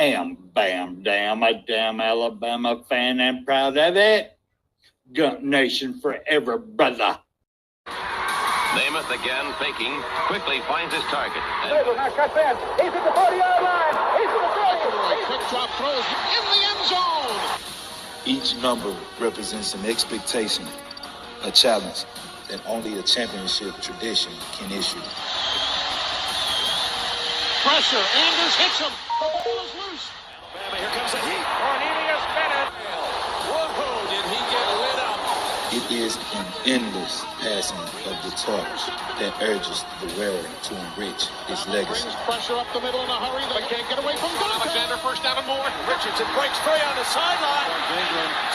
am Bam Dam, a damn Alabama fan and proud of it. Gump Nation forever, brother. Namath again faking, quickly finds his target. Now cuts in. He's at the 40-yard line. He's at the 40. Quick drop throws in the end zone. Each number represents an expectation, a challenge that only a championship tradition can issue. Pressure. Anders hits him. The ball is loose. Alabama, here comes the heat. Cornelius Bennett. Whoa, did he get lit up? It is an endless passing of the torch that urges the wearer to enrich his legacy. Brings pressure up the middle in a hurry. They can't get away from Donovan. Alexander first down and more. Richardson breaks free on the sideline.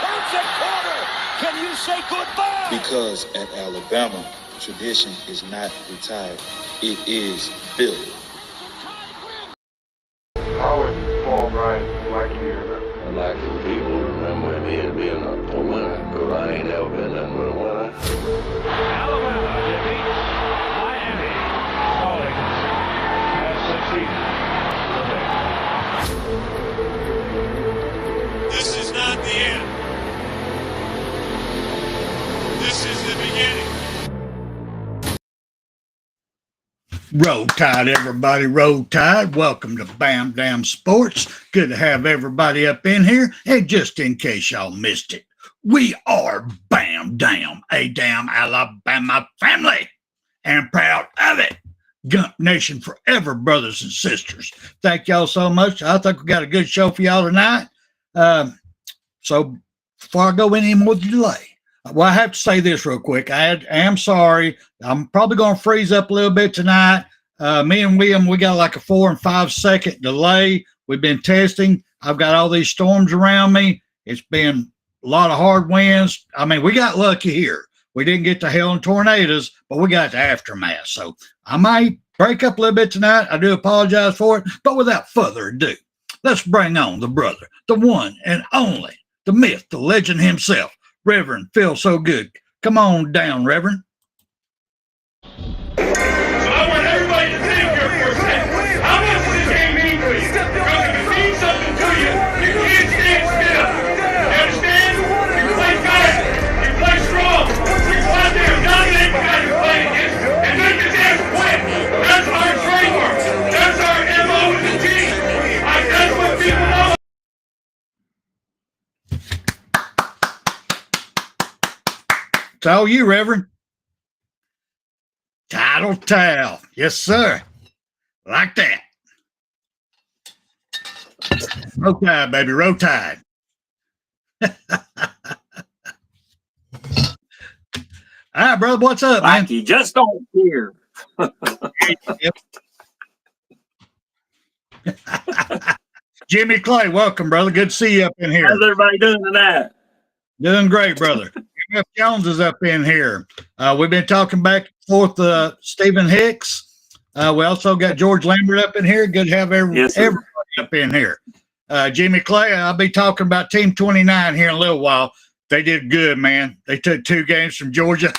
Turns it corner. Can you say goodbye? Because at Alabama, tradition is not retired. It is built. How would Paul Bryant like you to hear that? I'd like for people to remember me as being a winner, because I ain't never been nothing but a winner. Alabama defeats Miami. Stallings has succeeded. This is not the end. This is the beginning. Roll Tide, everybody. Roll Tide. Welcome to Bam Dam Sports. Good to have everybody up in here. And just in case y'all missed it, we are Bam Dam, a damn Alabama family, and proud of it. Gump Nation forever, brothers and sisters. Thank y'all so much. I think we got a good show for y'all tonight. So before I go any more delay, well, I have to say this real quick. I am sorry. I'm probably going to freeze up a little bit tonight. Me and William, we got like a 4 and 5 second delay. We've been testing. I've got all these storms around me. It's been a lot of hard winds. I mean, we got lucky here. We didn't get the hail and tornadoes, but we got the aftermath. So I might break up a little bit tonight. I do apologize for it. But without further ado, let's bring on the brother, the one and only, the myth, the legend himself, Reverend Phil So Good. Come on down, Reverend. I want everybody to think here for a second. How much does this game mean to you? Because if it means something to you, you can't stand still. You understand? You play fast. You play strong. You go out there and dominate the guy you're playing against and make his ass quit. That's our trademark. That's our MO with the team. That's what people know. It's all you, Reverend. Title towel. Yes, sir. Like that. Roll Tide, baby. Roll Tide. All right, brother. What's up, man? Like you just don't care. Jimmy Clay, welcome, brother. Good to see you up in here. How's everybody doing tonight? Doing great, brother. F. Jones is up in here. We've been talking back and forth. Stephen Hicks. We also got George Lambert up in here. Good to have everybody up in here. Jimmy Clay, I'll be talking about Team 29 here in a little while. They did good, man. They took 2 games from Georgia.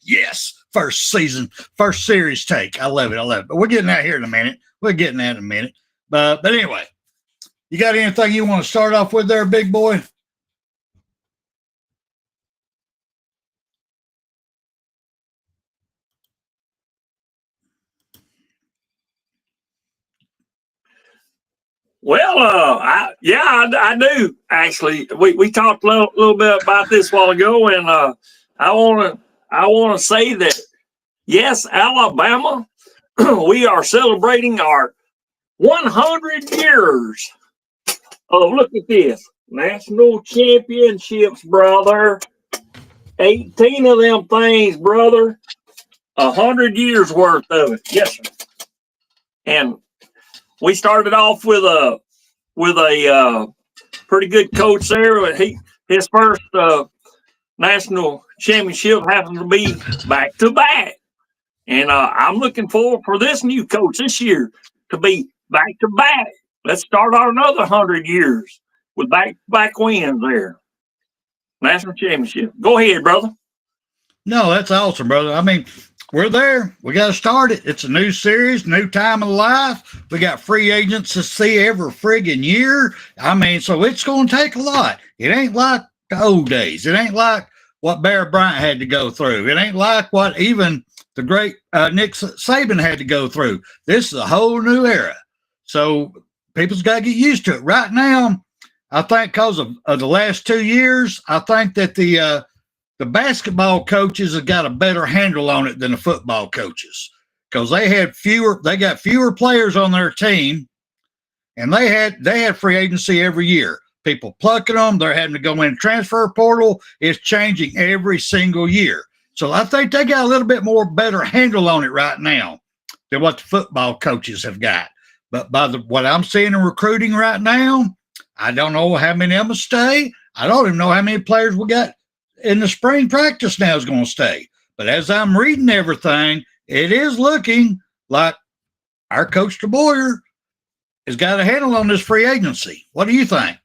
Yes, first series take. I love it. But we're getting that here in a minute. But anyway, you got anything you want to start off with there, big boy? Well, I do actually. We talked a little bit about this a while ago, and I want to say that yes, Alabama, we are celebrating our 100 years of, look at this, national championships, brother. 18 of them things, brother. 100 years worth of it, yes, sir. And we started off with a pretty good coach there. His first national championship happened to be back to back, and I'm looking forward for this new coach this year to be back to back. Let's start on another 100 years with back to back wins there. National championship. Go ahead, brother. No, that's awesome, brother. I mean, we're there. We got to start it. It's a new series, new time of life. We got free agents to see every friggin' year. I mean, so it's going to take a lot. It ain't like the old days. It ain't like what Barry Bryant had to go through. It ain't like what even the great Nick Saban had to go through. This is a whole new era. So people's got to get used to it. Right now, I think because of the last 2 years, I think that the basketball coaches have got a better handle on it than the football coaches, because they got fewer players on their team, and they had free agency every year. People plucking them, they're having to go in transfer portal. It's changing every single year. So I think they got a little bit more better handle on it right now than what the football coaches have got. But by what I'm seeing in recruiting right now, I don't know how many of them will stay. I don't even know how many players we got in the spring practice now is going to stay. But as I'm reading everything, it is looking like our coach DeBoyer has got a handle on this free agency. What do you think?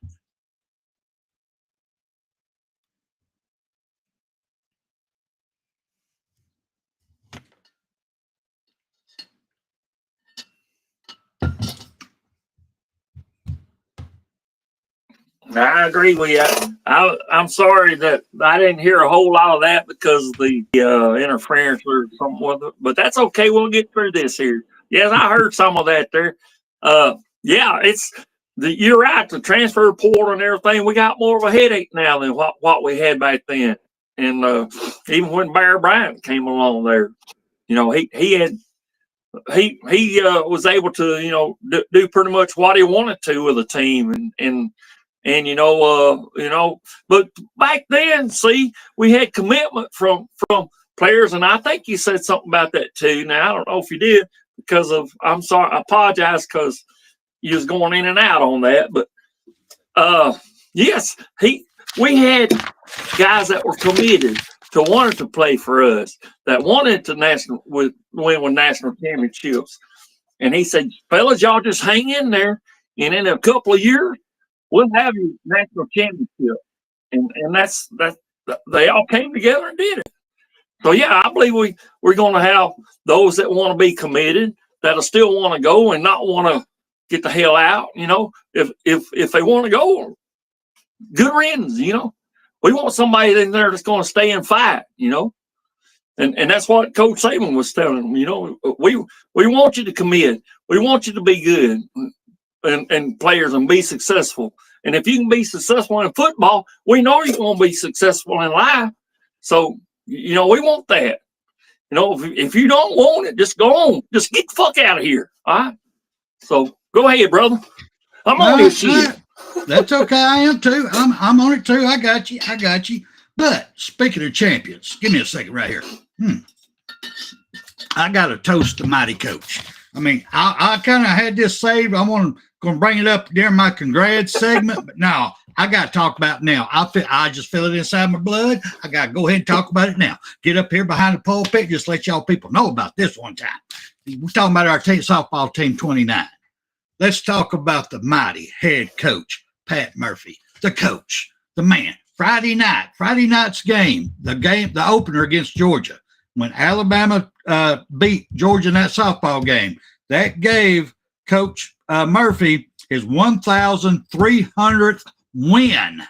I agree with you. I'm sorry that I didn't hear a whole lot of that because of the interference or something with it, but that's okay. We'll get through this here. Yes, I heard some of that there. Yeah, you're right. The transfer portal and everything, we got more of a headache now than what we had back then. And even when Barry Bryant came along there, he was able to do pretty much what he wanted to with the team and but back then, see, we had commitment from players, and I think you said something about that too. Now I don't know if you did, because I'm sorry, I apologize because you was going in and out on that, but yes, we had guys that were committed to wanted to play for us, that wanted to win with national championships, and he said, fellas, y'all just hang in there, and in a couple of years we'll have your national championship. And that's they all came together and did it. So yeah, I believe we're going to have those that want to be committed, that'll still want to go and not want to get the hell out. If they want to go, good riddance. We want somebody in there that's going to stay and fight. And that's what Coach Saban was telling them. We want you to commit. We want you to be good. And players and be successful. And if you can be successful in football, we know you're going to be successful in life. So, we want that. If you don't want it, just go on. Just get the fuck out of here. All right? So go ahead, brother. I'm on this shit. That's okay. I am too. I'm on it too. I got you. But speaking of champions, give me a second right here. I got to toast the mighty coach. I mean, I kind of had this saved. I'm going to bring it up during my congrats segment, but no, I got to talk about it now. I just feel it inside my blood. I got to go ahead and talk about it now. Get up here behind the pulpit, just let y'all people know about this one time. We're talking about our softball team 29. Let's talk about the mighty head coach, Pat Murphy, the coach, the man. Friday night's game, the opener against Georgia, when Alabama beat Georgia in that softball game, that gave Coach Murphy his 1,300th win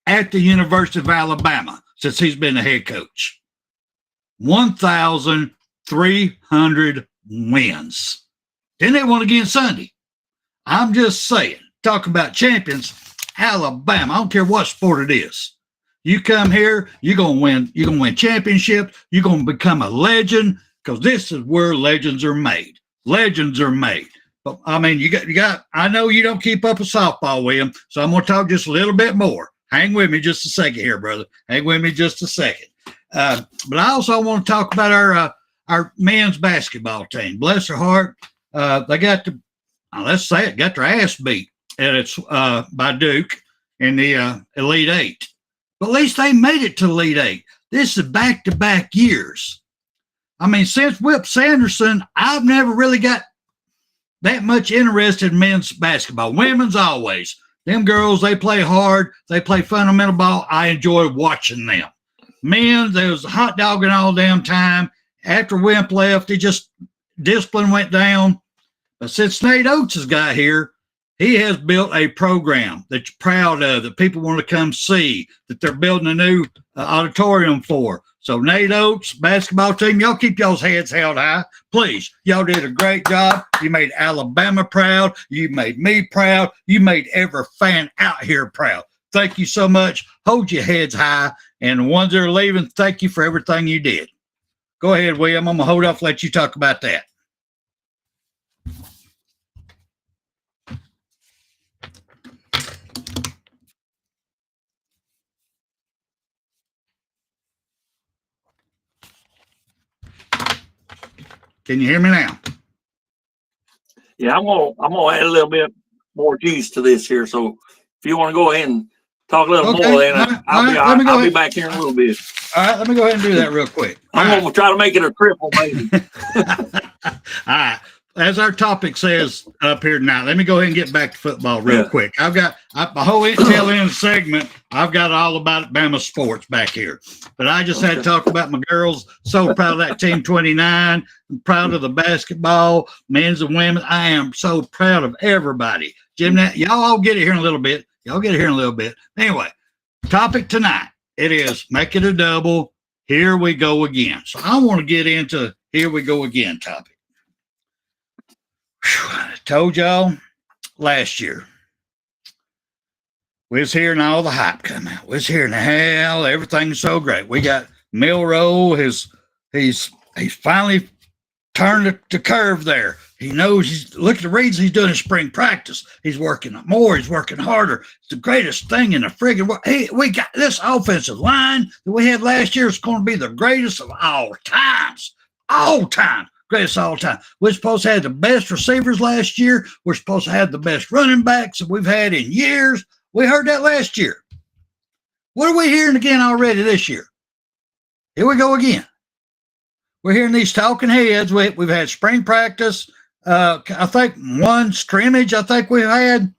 at the University of Alabama since he's been the head coach. 1,300 wins. Then they won again Sunday. I'm just saying, talk about champions, Alabama. I don't care what sport it is. You come here, you're gonna win. You're gonna win championships. You're gonna become a legend, because this is where legends are made. Legends are made. But I mean, you got. I know you don't keep up with softball, William. So I'm gonna talk just a little bit more. Hang with me just a second here, brother. Hang with me just a second. But I also want to talk about our men's basketball team. Bless their heart, they got let's say it, got their ass beat by Duke in the Elite Eight. But at least they made it to Elite Eight. This is back-to-back years. I mean, since Whip Sanderson, I've never really got that much interested in men's basketball. Women's always. Them girls, they play hard. They play fundamental ball. I enjoy watching them. Men, there was a hot dogging all damn time. after Wimp left, discipline went down. But since Nate Oates has got here, he has built a program that you're proud of, that people want to come see, that they're building a new auditorium for. So Nate Oates, basketball team, y'all keep y'all's heads held high. Please, y'all did a great job. You made Alabama proud. You made me proud. You made every fan out here proud. Thank you so much. Hold your heads high. And the ones that are leaving, thank you for everything you did. Go ahead, William. I'm going to hold off and let you talk about that. Can you hear me now? Yeah, I'm gonna add a little bit more juice to this here. So if you want to go ahead and talk a little more, then I'll be back here in a little bit. All right, let me go ahead and do that real quick. I'm gonna try to make it a triple, maybe. All right. As our topic says up here tonight, let me go ahead and get back to football real quick. I've got my whole tail end segment. I've got all about BAMA sports back here. But I just had to talk about my girls. So proud of that Team 29. I'm proud of the basketball, men's and women's. I am so proud of everybody. Jim, y'all all get it here in a little bit. Anyway, topic tonight, it is make it a double. Here we go again. So I want to get into here we go again topic. I told y'all last year we was hearing all the hype come out. We was hearing hell, everything's so great. We got Milroe, he's finally turned the curve there. He knows look at the reads he's doing in spring practice. He's working more, he's working harder. It's the greatest thing in the friggin' world. Hey, we got this offensive line that we had last year is going to be the greatest of all times. All time. Greatest all time. We're supposed to have the best receivers last year. We're supposed to have the best running backs that we've had in years. We heard that last year. What are we hearing again already this year? Here we go again. We're hearing these talking heads. We've had spring practice. I think one scrimmage I think we've had.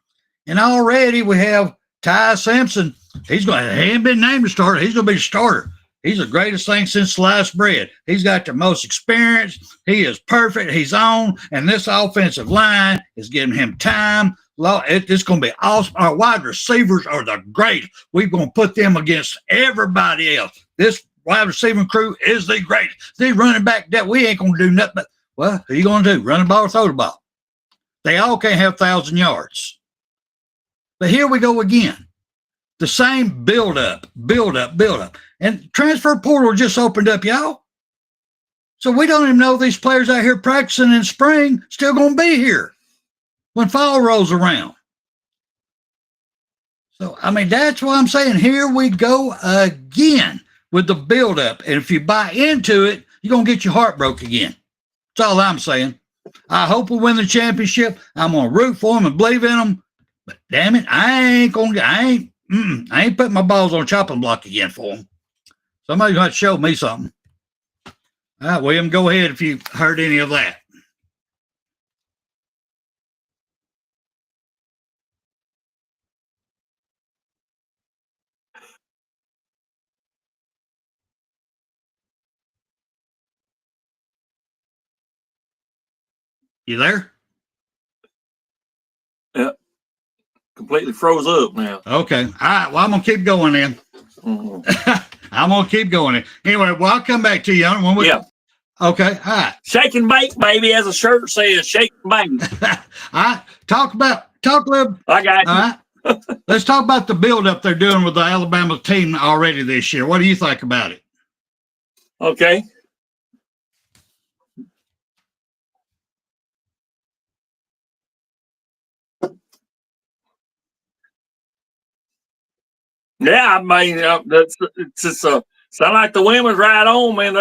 And already we have Ty Simpson. He ain't been named a starter. He's going to be a starter. He's the greatest thing since sliced bread. He's got the most experience. He is perfect. He's on. And this offensive line is giving him time. It's going to be awesome. Our wide receivers are the great. We're going to put them against everybody else. This wide receiving crew is the greatest. The running back that we ain't going to do nothing but, well, who are you going to do? Run the ball or throw the ball? They all can't have 1,000 yards. But here we go again. The same build up. And transfer portal just opened up, y'all. So we don't even know these players out here practicing in spring still going to be here when fall rolls around. So, I mean, that's what I'm saying. Here we go again with the build up. And if you buy into it, you're going to get your heart broke again. That's all I'm saying. I hope we win the championship. I'm going to root for them and believe in them. But damn it, I ain't putting my balls on chopping block again for them. Somebody's going to show me something. All right, William, go ahead if you heard any of that. You there? Yep. Completely froze up now. Okay. All right. Well, I'm going to keep going then. Mm-hmm. I'm going to keep going then. Anyway, well, I'll come back to you. Yeah. Okay. All right. Shake and bake, baby, as a shirt says. Shake and bake. All right. Talk a little. I got you. All right. Let's talk about the build-up they're doing with the Alabama team already this year. What do you think about it? Okay. Yeah, I mean, it's just sound like the women's right on, man.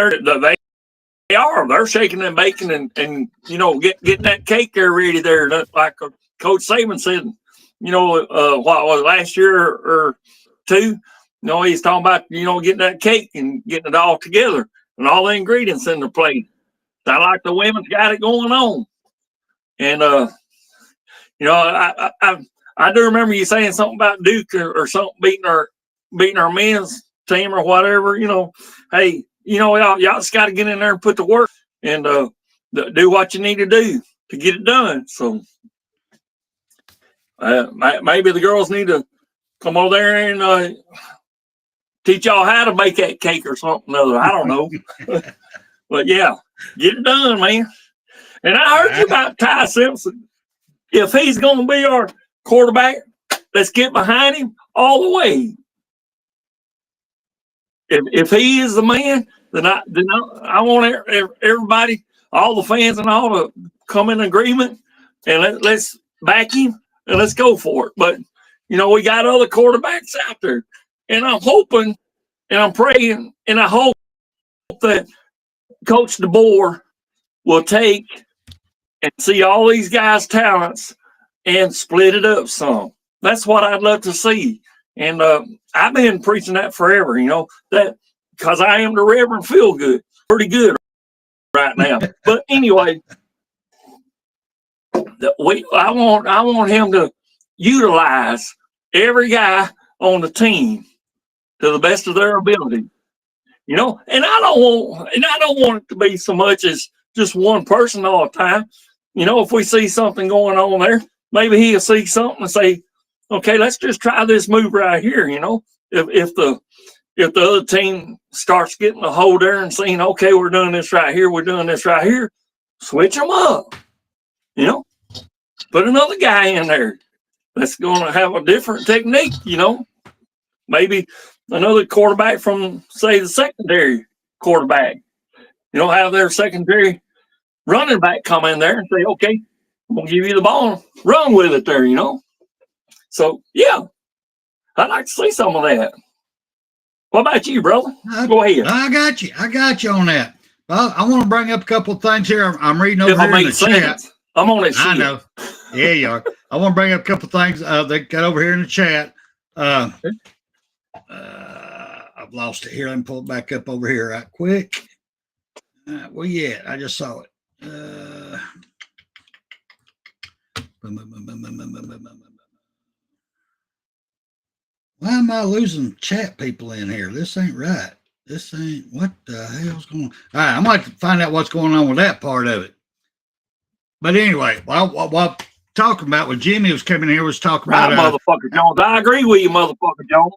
They're shaking and baking and you know getting that cake there ready there. Like Coach Saban said, you know, what was it, last year or two? You know, he's talking about getting that cake and getting it all together and all the ingredients in the plate. Sound like the women's got it going on, and you know, I do remember you saying something about Duke or something beating our men's team or whatever. You know, hey, y'all just got to get in there and put the work and do what you need to do to get it done. So maybe the girls need to come over there and teach y'all how to make that cake or something other. I don't know. But yeah, get it done, man. And I heard you about Ty Simpson. If he's going to be our quarterback, let's get behind him all the way. If he is the man, then I want everybody, all the fans and all to come in agreement and let's back him and let's go for it. But, we got other quarterbacks out there. And I'm hoping and I'm praying and I hope that Coach DeBoer will take and see all these guys' talents and split it up some. That's what I'd love to see. And I've been preaching that forever, that because I am the Reverend Feel Good, pretty good right now. But anyway, I want him to utilize every guy on the team to the best of their ability. And I don't want it to be so much as just one person all the time. If we see something going on there, maybe he'll see something and say, okay, let's just try this move right here. If the other team starts getting a hold there and saying, okay, we're doing this right here, switch them up. Put another guy in there that's going to have a different technique. Maybe another quarterback from, say, the secondary quarterback. Have their secondary running back come in there and say, okay, I'm going to give you the ball and run with it there, So, yeah, I'd like to see some of that. What about you, brother? Go ahead. I got you on that. Well, I want to bring up a couple of things here. I'm reading over here in the chat. I'm on that shit. I know. Yeah, you are. I want to bring up a couple of things they got over here in the chat. I've lost it here. Let me pull it back up over here right quick. Where you at? I just saw it. Why am I losing chat people in here? This ain't right. This ain't, what the hell's going on? All right, I'm going to find out what's going on with that part of it. But anyway, while talking about what Jimmy was coming here was talking about motherfucker Jones. I agree with you, motherfucker Jones.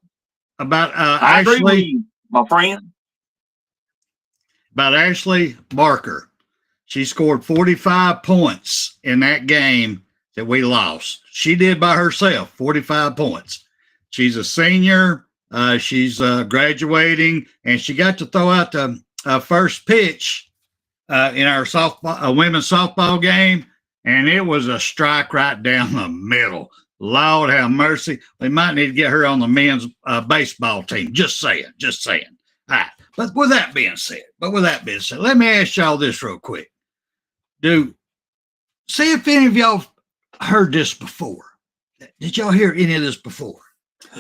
About I agree with you, my friend. About Ashley Barker. She scored 45 points in that game that we lost. She did by herself, 45 points. She's a senior. She's graduating, and she got to throw out the first pitch in our women's softball game, and it was a strike right down the middle. Lord have mercy. We might need to get her on the men's baseball team. Just saying. All right. But with that being said, let me ask y'all this real quick. See if any of y'all heard this before. Did y'all hear any of this before?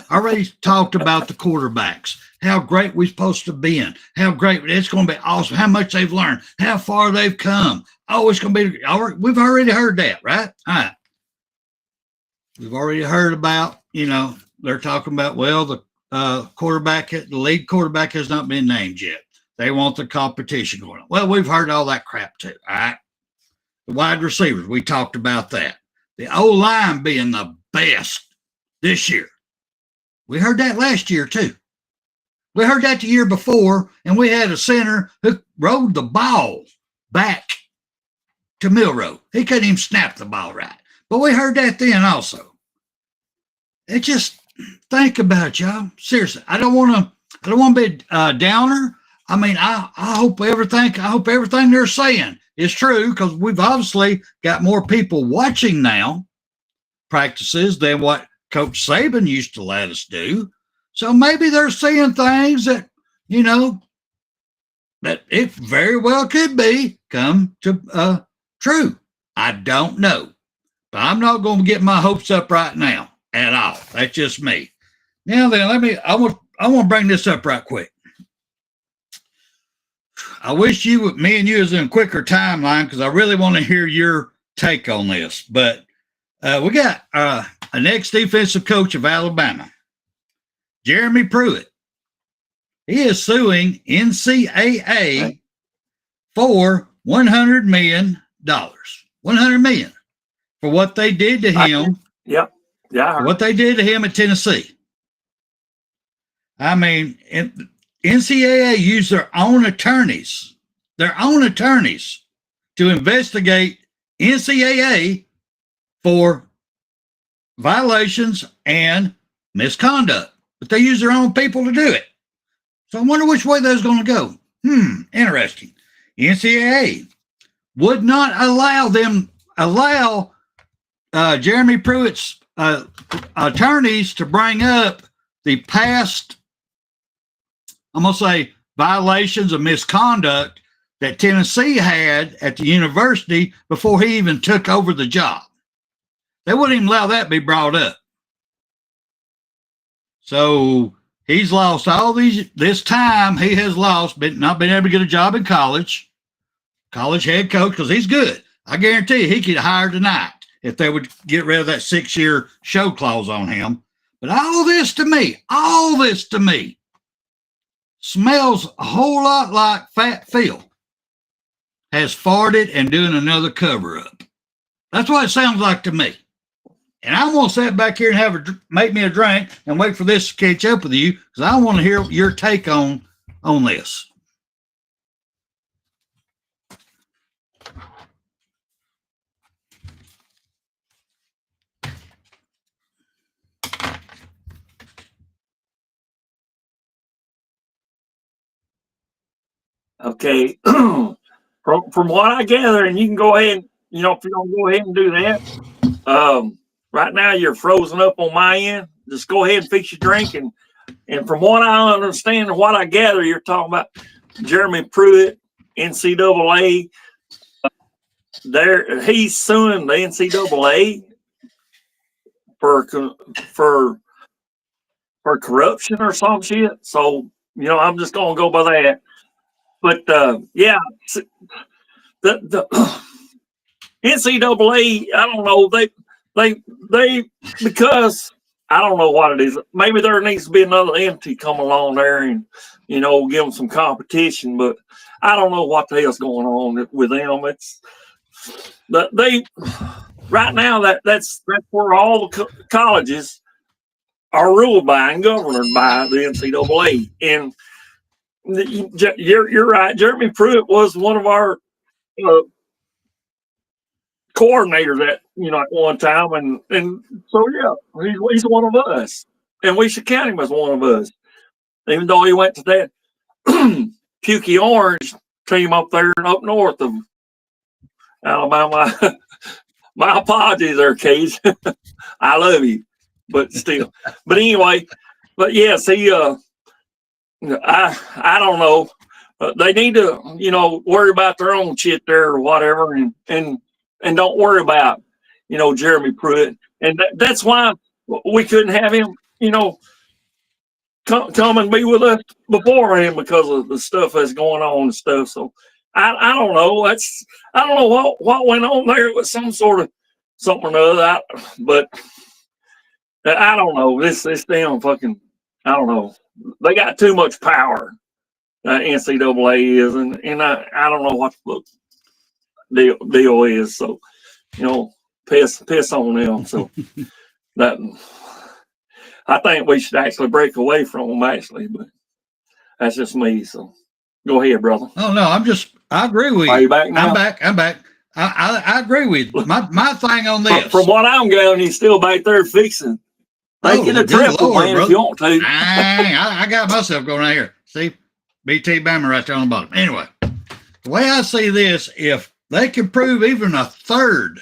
I already talked about the quarterbacks, how great we're supposed to be in, how great it's going to be awesome, how much they've learned, how far they've come. Oh, it's going to be, we've already heard that, right? All right. We've already heard about, they're talking about, well, the lead quarterback has not been named yet. They want the competition going on. Well, we've heard all that crap too, all right? The wide receivers, we talked about that. The O-line being the best this year. We heard that last year too. We heard that the year before, and we had a center who rode the ball back to Milroe. He couldn't even snap the ball right. But we heard that then also. It just, think about it, y'all. Seriously, I don't want to be a downer. I mean, I hope everything they're saying is true, because we've obviously got more people watching now practices than what Coach Saban used to let us do. So maybe they're seeing things that, that it very well could be come to true. I don't know. But I'm not going to get my hopes up right now at all. That's just me. Now then, I want to bring this up right quick. I wish me and you was in a quicker timeline, because I really want to hear your take on this. But we got an ex-defensive coach of Alabama, Jeremy Pruitt. He is suing NCAA for $100 million. $100 million for what they did to him. Yep. Yeah. What they did to him at Tennessee. I mean, NCAA used their own attorneys to investigate NCAA for violations and misconduct, but they use their own people to do it. So I wonder which way that's going to go. Interesting. NCAA would not allow Jeremy Pruitt's attorneys to bring up the past, I'm going to say, violations of misconduct that Tennessee had at the university before he even took over the job. They wouldn't even allow that to be brought up. So he's lost this time he has lost, not been able to get a job in college head coach, because he's good. I guarantee you he could hire tonight if they would get rid of that 6-year show clause on him. But all this to me smells a whole lot like Fat Phil has farted and doing another cover-up. That's what it sounds like to me. And I'm going to sit back here and make me a drink and wait for this to catch up with you, because I want to hear your take on this. Okay. From what I gather, and you can go ahead, if you don't go ahead and do that, right now you're frozen up on my end. Just go ahead and fix your drink. And from what I understand and what I gather, you're talking about Jeremy Pruitt, NCAA. He's suing the NCAA for corruption or some shit. So, I'm just going to go by that. But yeah, the NCAA, I don't know, they because I don't know what it is. Maybe there needs to be another entity come along there and give them some competition. But I don't know what the hell's going on with them. It's they right now that's where all the colleges are ruled by and governed by the NCAA. And you're right. Jeremy Pruitt was one of our coordinators at one time, and so yeah, he's one of us, and we should count him as one of us, even though he went to that pukey orange team up there up north of Alabama. My apologies there, Cage. I love you, but still. But anyway, yes, he. I don't know. They need to, worry about their own shit there or whatever, and don't worry about, Jeremy Pruitt. And that's why we couldn't have him, come and be with us before him, because of the stuff that's going on and stuff. So I don't know. I don't know what went on there with some sort of something or other. But I don't know. This damn fucking, I don't know. They got too much power. NCAA is, and I don't know what the deal is. So, piss on them. So that I think we should actually break away from them. Actually, but that's just me. So go ahead, brother. Oh no, I agree with you. Are you back now? I'm back. I agree with you. My thing on this. From what I'm going, he's still back there fixing. Make it a triple, man, if you want to. I got myself going right here. See, BT BAMA right there on the bottom. Anyway, the way I see this, if they can prove even a third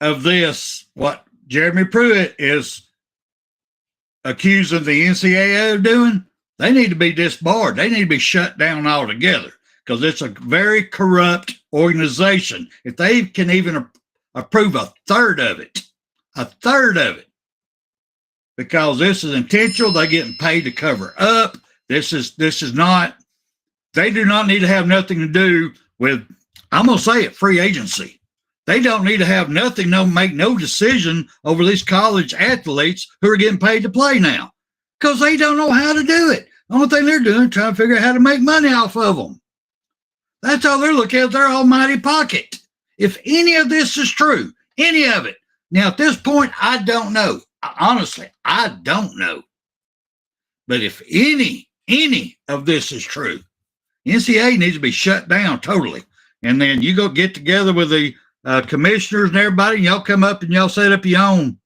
of this, what Jeremy Pruitt is accusing the NCAA of doing, they need to be disbarred. They need to be shut down altogether, because it's a very corrupt organization. If they can even approve a third of it, because this is intentional. They're getting paid to cover up. This is not, they do not need to have nothing to do with, I'm going to say it, free agency. They don't need to have nothing, make no decision over these college athletes who are getting paid to play now, because they don't know how to do it. The only thing they're doing is trying to figure out how to make money off of them. That's all they're looking at, their almighty pocket. If any of this is true, any of it. Now, at this point, I don't know. Honestly, I don't know. But if any of this is true, NCAA needs to be shut down totally. And then you go get together with the commissioners and everybody, and y'all come up and y'all set up your own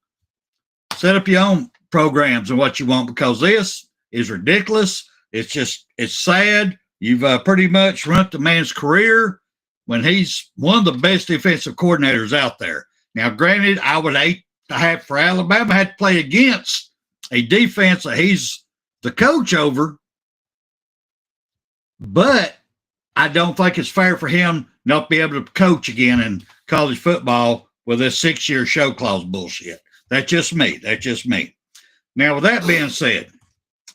programs and what you want, because this is ridiculous. It's sad. You've pretty much ruined the man's career when he's one of the best defensive coordinators out there. Now, granted, I would hate to have for Alabama had to play against a defense that he's the coach over, but I don't think it's fair for him not to be able to coach again in college football with this 6-year show clause bullshit. That's just me. Now, with that being said,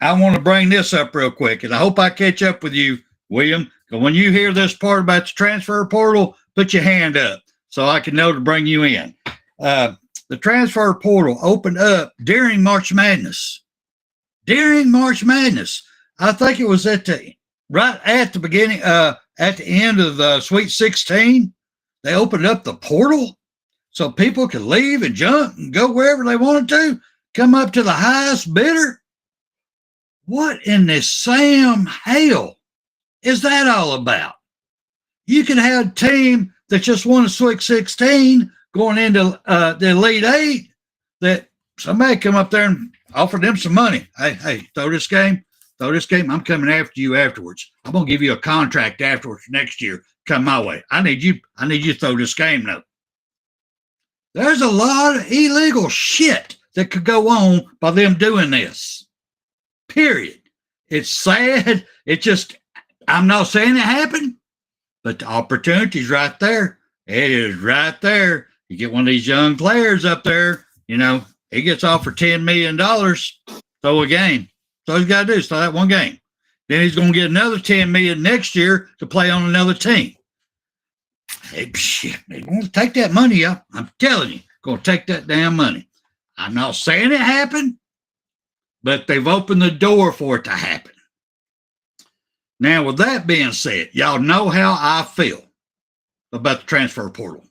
I want to bring this up real quick, and I hope I catch up with you, William. Because when you hear this part about the transfer portal, put your hand up so I can know to bring you in. The transfer portal opened up during March Madness. I think it was right at the beginning, at the end of the Sweet 16. They opened up the portal so people could leave and jump and go wherever they wanted to, come up to the highest bidder. What in the Sam hell is that all about? You can have a team that just won a Sweet 16 going into the Elite Eight, that somebody come up there and offer them some money. Hey, throw this game. I'm coming after you afterwards. I'm going to give you a contract afterwards next year. Come my way. I need you to throw this game though. There's a lot of illegal shit that could go on by them doing this. Period. It's sad. I'm not saying it happened, but the opportunity's right there. It is right there. You get one of these young players up there, he gets offered $10 million, throw a game. So all he's got to do is throw that one game. Then he's going to get another $10 million next year to play on another team. Hey, shit, they're going to take that money up. I'm telling you, going to take that damn money. I'm not saying it happened, but they've opened the door for it to happen. Now, with that being said, y'all know how I feel about the transfer portal.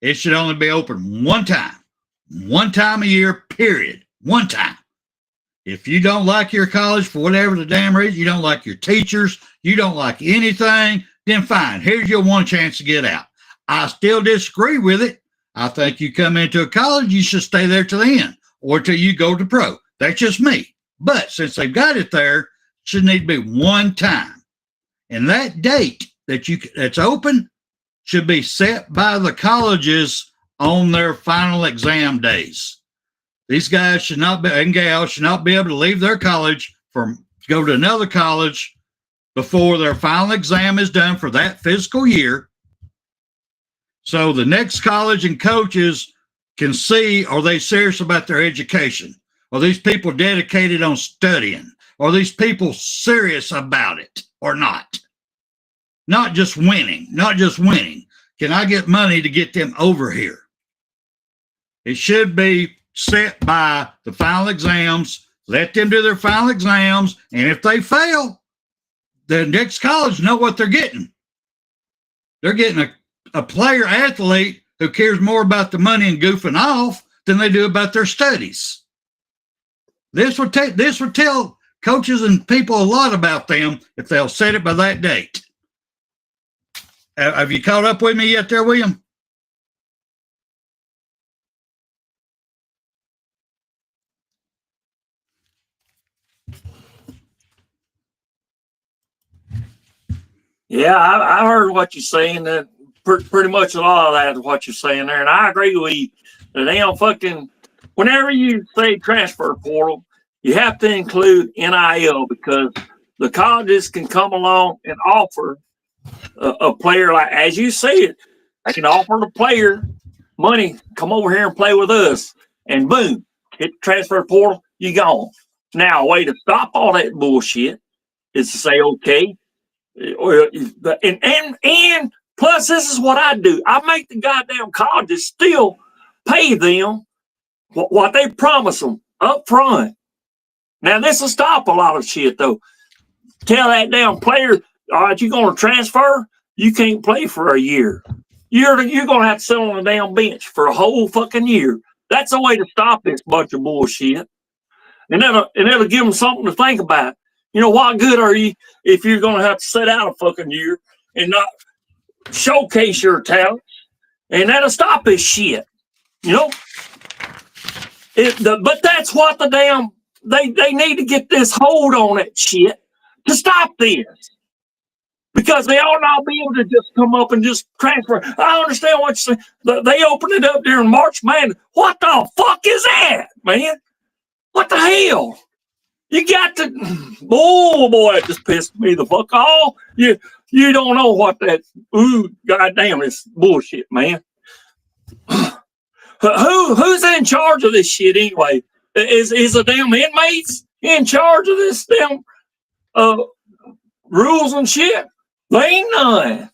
It should only be open one time a year, period. One time. If you don't like your college for whatever the damn reason, you don't like your teachers, you don't like anything, then fine. Here's your one chance to get out. I still disagree with it. I think you come into a college, you should stay there to the end or till you go to pro. That's just me. But since they've got it there, it should need to be one time. And that date that's open should be set by the colleges on their final exam days. These guys and gals should not be able to leave their college go to another college before their final exam is done for that fiscal year. So the next college and coaches can see, are they serious about their education? Are these people dedicated on studying? Are these people serious about it or not? Not just winning. Can I get money to get them over here? It should be set by the final exams. Let them do their final exams. And if they fail, the next college know what they're getting. They're getting a player athlete who cares more about the money and goofing off than they do about their studies. This would tell coaches and people a lot about them if they'll set it by that date. Have you caught up with me yet there, William? Yeah, I heard what you're saying. That pretty much a lot of that is what you're saying there, and I agree with you. The damn fucking, whenever you say transfer portal, you have to include NIL, because the colleges can come along and offer a player, like as you said, they can offer the player money, come over here and play with us, and boom, hit the transfer portal, you gone. Now, a way to stop all that bullshit is to say, okay, and plus, this is what I do. I make the goddamn colleges still pay them what they promise them up front. Now, this will stop a lot of shit, though. Tell that damn player, all right, you're going to transfer, you can't play for a year. You're going to have to sit on a damn bench for a whole fucking year. That's a way to stop this bunch of bullshit. And that'll give them something to think about. You know, what good are you if you're going to have to sit out a fucking year and not showcase your talent? And that'll stop this shit. You know? But that's what the damn, they need to get this hold on that shit to stop this. Because they ought not be able to just come up and just transfer. I understand what you're saying. They opened it up during March Madness. What the fuck is that, man? What the hell? You got to, oh boy, it just pissed me the fuck off. You don't know what that, goddamn, it's bullshit, man. Who's in charge of this shit anyway? Is the damn inmates in charge of this damn rules and shit? They ain't none.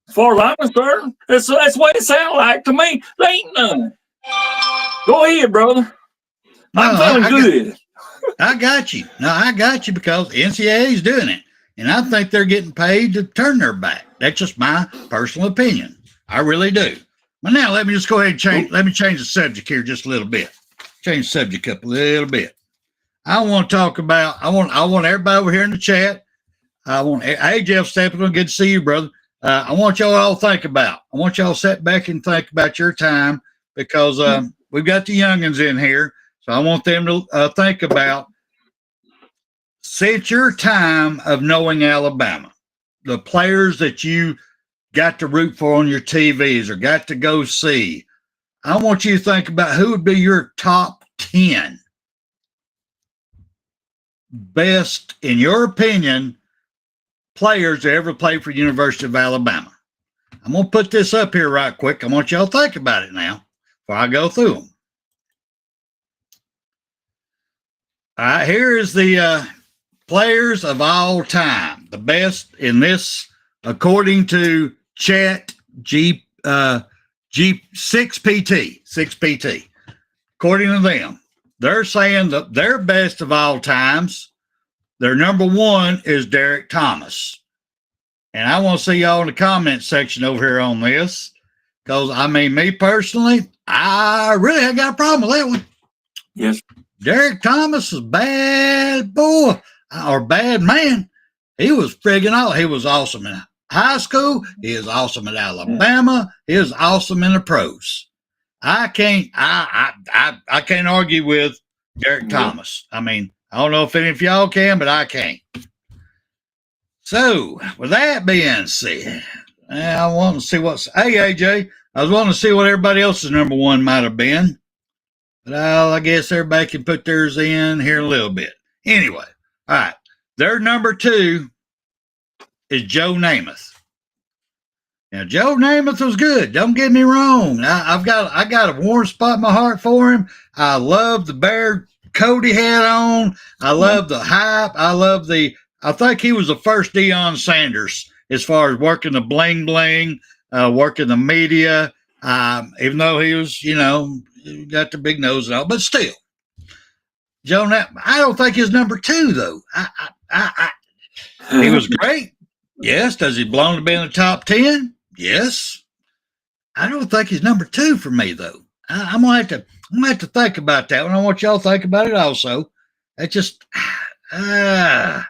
As far as I'm concerned, that's what it sounds like to me. They ain't none. Go ahead, brother. I'm feeling good. I got you. No, I got you because NCAA is doing it. And I think they're getting paid to turn their back. That's just my personal opinion. I really do. But now let me just go ahead and change. Let me change the subject here just a little bit. Change the subject up a little bit. I want to talk about, I want everybody over here in the chat. Hey, Jeff Stapleton, good to see you, brother. I want y'all all to think about. I want y'all to sit back and think about your time because we've got the youngins in here. So I want them to think about, since your time of knowing Alabama, the players that you got to root for on your TVs or got to go see, I want you to think about who would be your top 10 best, in your opinion, players that ever played for University of Alabama. I'm going to put this up here right quick. I want y'all to think about it now before I go through them. All right, here is the players of all time, the best in this, according to Chat G6PT. According to them, they're saying that their best of all times, their number one is Derek Thomas. And I want to see y'all in the comment section over here on this, because I mean, me personally, I really ain't got a problem with that one. Yes. Derek Thomas is bad boy or bad man. He was friggin' awesome. He was awesome in high school. He is awesome at Alabama. He is awesome in the pros. I can't argue with Derek Thomas. I mean, I don't know if any of y'all can, but I can't. So, with that being said, I want to see what's. Hey, AJ, I was wanting to see what everybody else's number one might have been. But I guess everybody can put theirs in here a little bit. Anyway, all right. Their number two is Joe Namath. Now, Joe Namath was good. Don't get me wrong. I got a warm spot in my heart for him. I love the bear coat he had on. I love the hype. I think he was the first Deion Sanders as far as working the bling bling, working the media. Even though he was, got the big nose and all, but still, Joe Namath, I don't think he's number two though. He was great. Yes. Does he belong to be in the top 10? Yes. I don't think he's number two for me though. I'm gonna have to think about that one. I want y'all to think about it also. It's just, I'm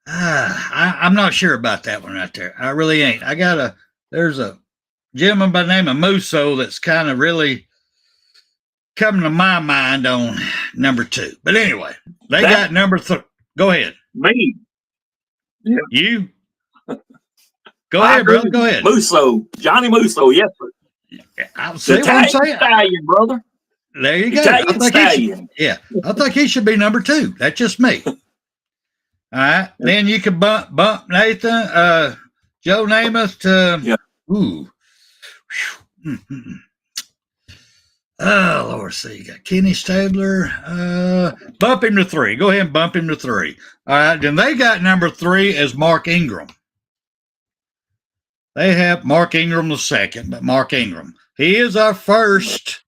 not sure about that one right there. I really ain't. There's a gentleman by the name of Musso that's kind of really coming to my mind on number two. But anyway, they got number three. Go ahead. Me. Yeah. You? Go ahead, brother. Go ahead. Musso. Johnny Musso. Yes, sir. I'll say what I'm saying. Stallion, brother. There you go. Italian stallion. I think he should be number two. That's just me. All right. Then you can bump Nathan, Joe Namath to, ooh. Oh, Lord, see, you got Kenny Stabler. Bump him to three. Go ahead and bump him to three. All right. Then they got number three as Mark Ingram. They have Mark Ingram the second, but Mark Ingram. He is our first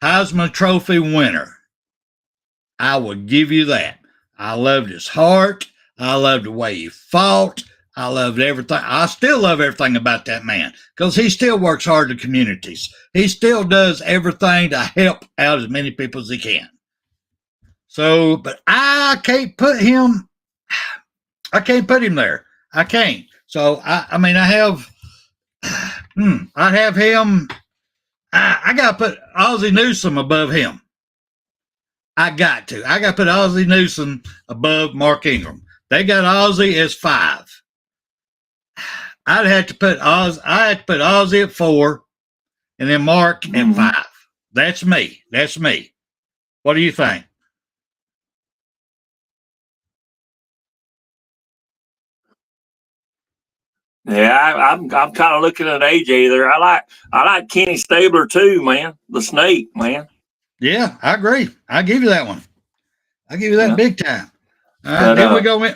Heisman Trophy winner. I will give you that. I loved his heart. I loved the way he fought. I loved everything. I still love everything about that man because he still works hard in communities. He still does everything to help out as many people as he can. So, but I can't put him there. I can't. So, I mean, I have him. I got to put Ozzie Newsome above him. I got to put Ozzie Newsome above Mark Ingram. They got Ozzie as 5. I had to put Ozzie at 4, and then Mark at 5. That's me. What do you think? Yeah, I'm kind of looking at AJ there. I like Kenny Stabler too, man. The Snake, man. Yeah, I agree. I give you that one. I give you that big time. All right, then we go in.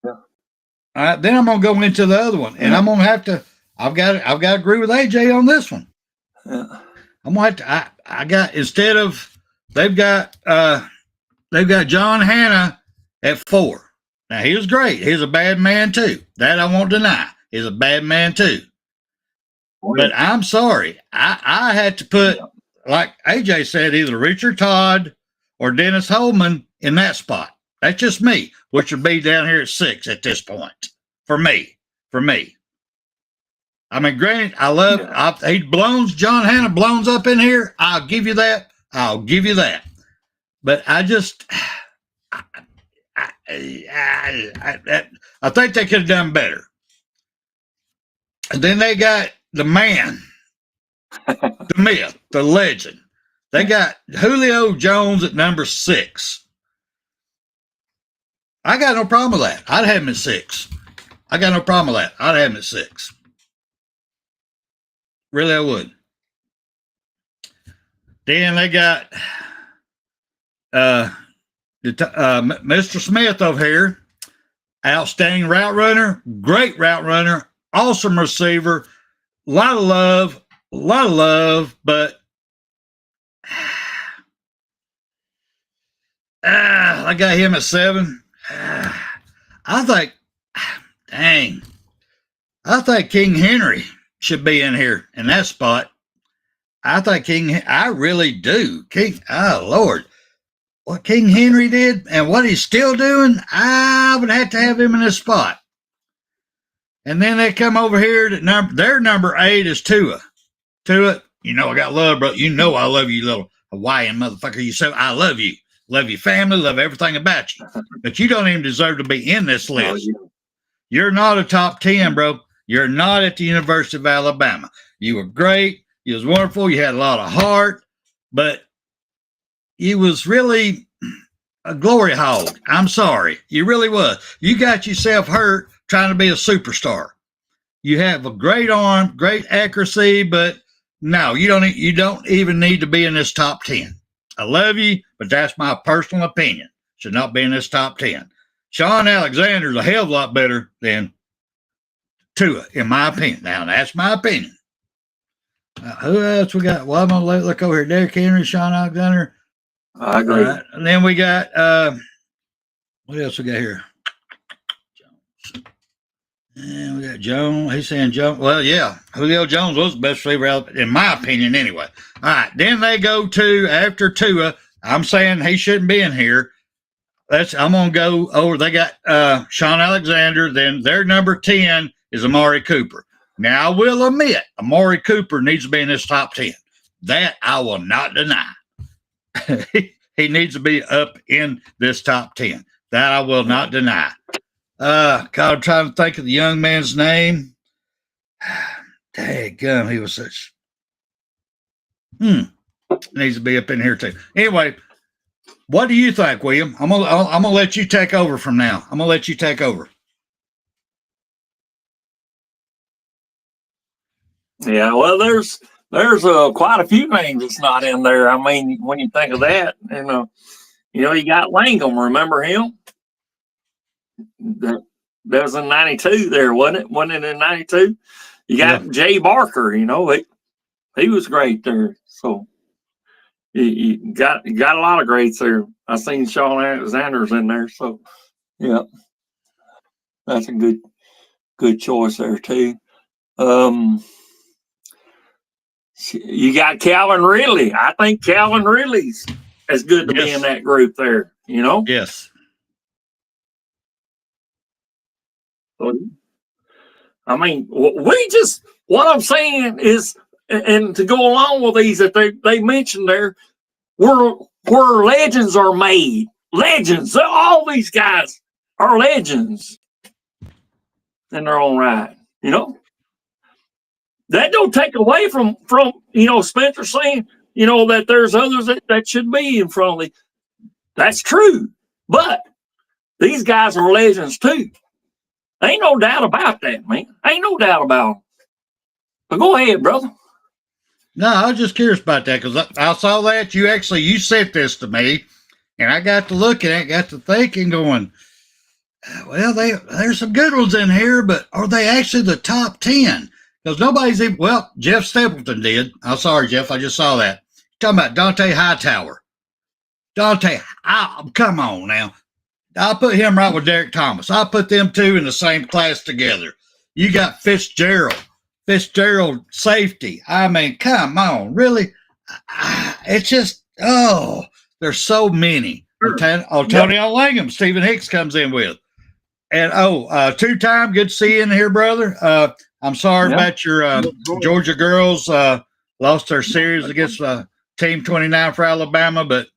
All right, then I'm gonna go into the other one, and I'm gonna have to. I've got to agree with AJ on this one. I'm gonna have to. I got instead of they've got John Hanna at 4. Now he was great. He's a bad man too. That I won't deny. He's a bad man too. But I'm sorry. I had to put, like AJ said, either Richard Todd or Dennis Holman in that spot. That's just me, which would be down here at 6 at this point. For me. I mean, granted, he blows, John Hanna blows up in here. I'll give you that. But I just, I think they could have done better. And then they got the man, the myth, the legend. They got Julio Jones at number 6. I got no problem with that. I'd have him at 6. I got no problem with that. I'd have him at 6. Really, I would. Then they got Mr. Smith over here. Outstanding route runner, great route runner, awesome receiver, a lot of love, but I got him at 7. I think King Henry should be in here in that spot. I really do. Lord, what King Henry did and what he's still doing, I would have to have him in this spot. And then they come over here to their number 8 is Tua. Tua, you know I got love, bro. You know I love you, little Hawaiian motherfucker. I love you. Love your family, love everything about you. But you don't even deserve to be in this list. You're not a top 10, bro. You're not at the University of Alabama. You were great. You was wonderful. You had a lot of heart. But you was really a glory hog. I'm sorry. You really was. You got yourself hurt trying to be a superstar. You have a great arm, great accuracy, but no, you don't even need to be in this top 10. I love you, but that's my personal opinion. Should not be in this top 10. Sean Alexander's a hell of a lot better than Tua, in my opinion. Now, that's my opinion. Who else we got? Well, I'm going to look over here. Derrick Henry, Sean Alexander. I agree. And then we got, what else we got here? And we got Jones. He's saying Jones. Well, yeah, Julio Jones was the best receiver, in my opinion, anyway. All right, then they go to, after Tua, I'm saying he shouldn't be in here. I'm going to go over. They got Sean Alexander. Then their number 10 is Amari Cooper. Now, I will admit, Amari Cooper needs to be in this top 10. That I will not deny. He needs to be up in this top 10. That I will not deny. God, I'm trying to think of the young man's name. Daggum, he was such. Needs to be up in here too. Anyway, what do you think, William? I'm gonna let you take over from now. I'm gonna let you take over. Yeah, well, there's quite a few names that's not in there. I mean, when you think of that, you got Langham. Remember him? That was in '92. There wasn't it? Wasn't it in '92? You got Jay Barker. He was great there. So You got a lot of greats there. I seen Sean Alexander's in there, so yeah, that's a good choice there too. You got Calvin Ridley. I think Calvin Ridley's as good to be in that group there. You know. Yes. So, I mean, what I'm saying is, and to go along with these that they mentioned there, where legends are made. Legends. All these guys are legends in their own right. You know, that don't take away from Spencer saying that there's others that should be in front of the. That's true, but these guys are legends too. Ain't no doubt about that, man. Ain't no doubt about them. But go ahead, brother. No, I was just curious about that because I saw that you sent this to me, and I got to looking at it, got to thinking, going, well, there's some good ones in here, but are they actually the top 10? Because nobody's even, well, Jeff Stapleton did. I'm sorry, Jeff, I just saw that. Talking about Dante Hightower. Dante, come on now. I'll put him right with Derek Thomas. I'll put them two in the same class together. You got Fitzgerald safety. I mean, come on, really? It's just, there's so many. Antonio Langham, Stephen Hicks comes in with. And, two-time, good to see you in here, brother. I'm sorry about your Georgia girls lost their series against Team 29 for Alabama, but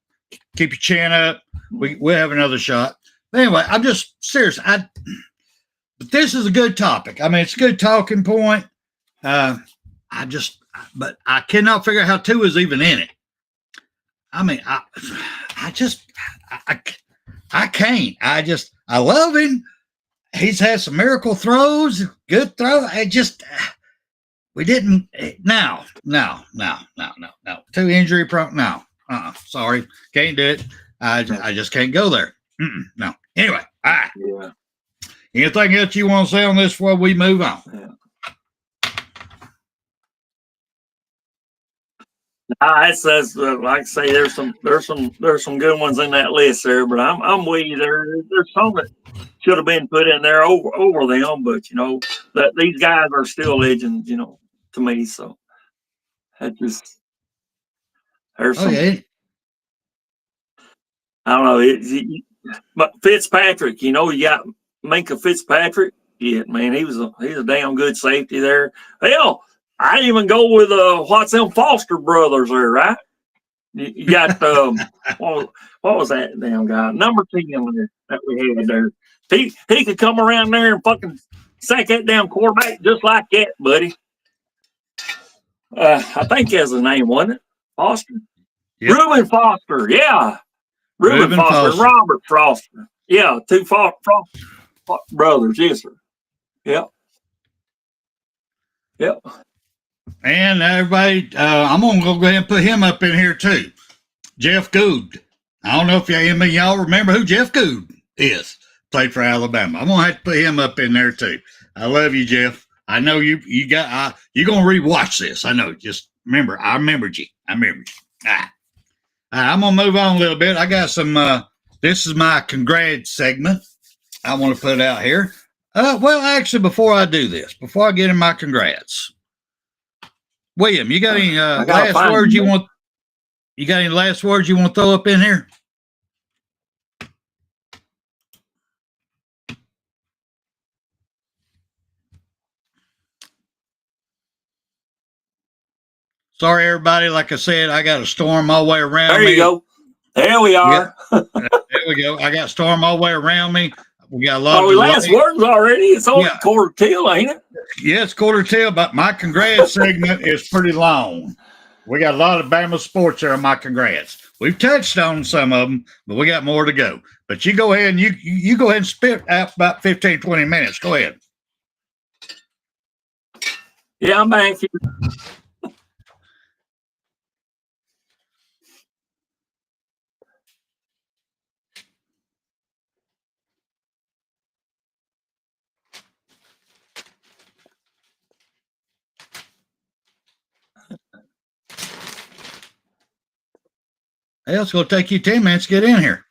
keep your chin up. We'll have another shot. Anyway, I'm just serious. But this is a good topic. I mean, it's a good talking point. But I cannot figure out how two is even in it. I mean, I can't. I love him. He's had some miracle throws, good throw. We didn't. No. Too injury prone. No. Sorry. Can't do it. I just can't go there. No. Anyway. All right. Yeah. Anything else you want to say on this before we move on? Yeah. It says, like I say, there's some good ones in that list there, but I'm with you. There's some that should have been put in there over them, but that these guys are still legends, to me. So that just there's some. Okay. I don't know. But Fitzpatrick, you got Minka Fitzpatrick. Yeah, man, he's a damn good safety there. Hell, I'd even go with what's them Foster brothers there, right? You got what was that damn guy? Number 10 there that we had there. He could come around there and fucking sack that damn quarterback just like that, buddy. I think that's his name, wasn't it? Foster? Yep. Reuben Foster, yeah. Reuben Foster. Robert Foster. Yeah, two Foster brothers, yes, sir. Yep. And everybody, I'm going to go ahead and put him up in here too. Jeff Gould. I don't know if y'all remember who Jeff Gould is. Played for Alabama. I'm going to have to put him up in there too. I love you, Jeff. I know you're going to rewatch this. I know. Just remember, I remembered you. I'm going to move on a little bit. I got some, this is my congrats segment I want to put out here. Well, actually, before I do this, before I get in my congrats, William, you got any last words you want? You got any last words you want to throw up in here? Sorry, everybody. Like I said, I got a storm all the way around me. There you go. There we are. There we go. I got a storm all the way around me. We got a lot of last words already. It's only quarter till, ain't it? Yeah, it's quarter till, but my congrats segment is pretty long. We got a lot of Bama sports there on my congrats. We've touched on some of them, but we got more to go. But you go ahead and you go ahead and spit out about 15, 20 minutes. Go ahead. Yeah, I'm back. Hell, it's going to take you 10 minutes to get in here.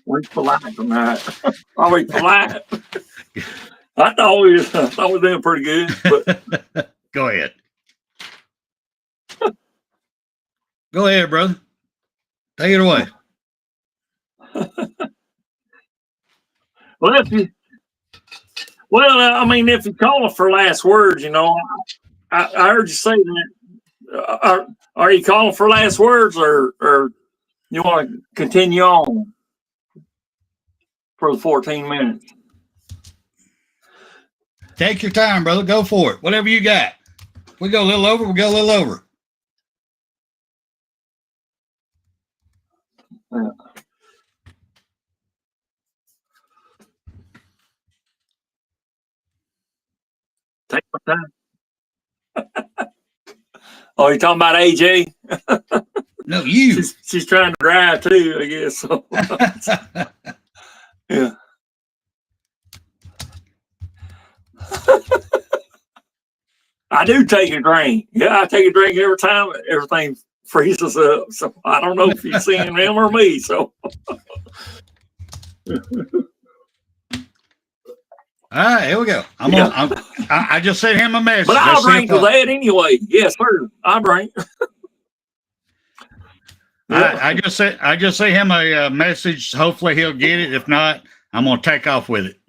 We're polite tonight. Are we polite? I thought we were doing pretty good. But Go ahead. Go ahead, brother. Take it away. Well, if you call for last words, you know, I heard you say that. Are you calling for last words, or you want to continue on for the 14 minutes? Take your time, brother. Go for it. Whatever you got. We go a little over, we go a little over. Yeah. Take my time. Oh, you talking about AJ? No, you. She's trying to drive too, I guess. So. Yeah. I do take a drink. Yeah, I take a drink every time everything freezes up. So I don't know if you're seeing him or me. So. All right, here we go. I just sent him a message. But I'll drink with that anyway. Yes, sir. I'll drink. Yeah. I just sent him a message. Hopefully he'll get it. If not, I'm gonna take off with it.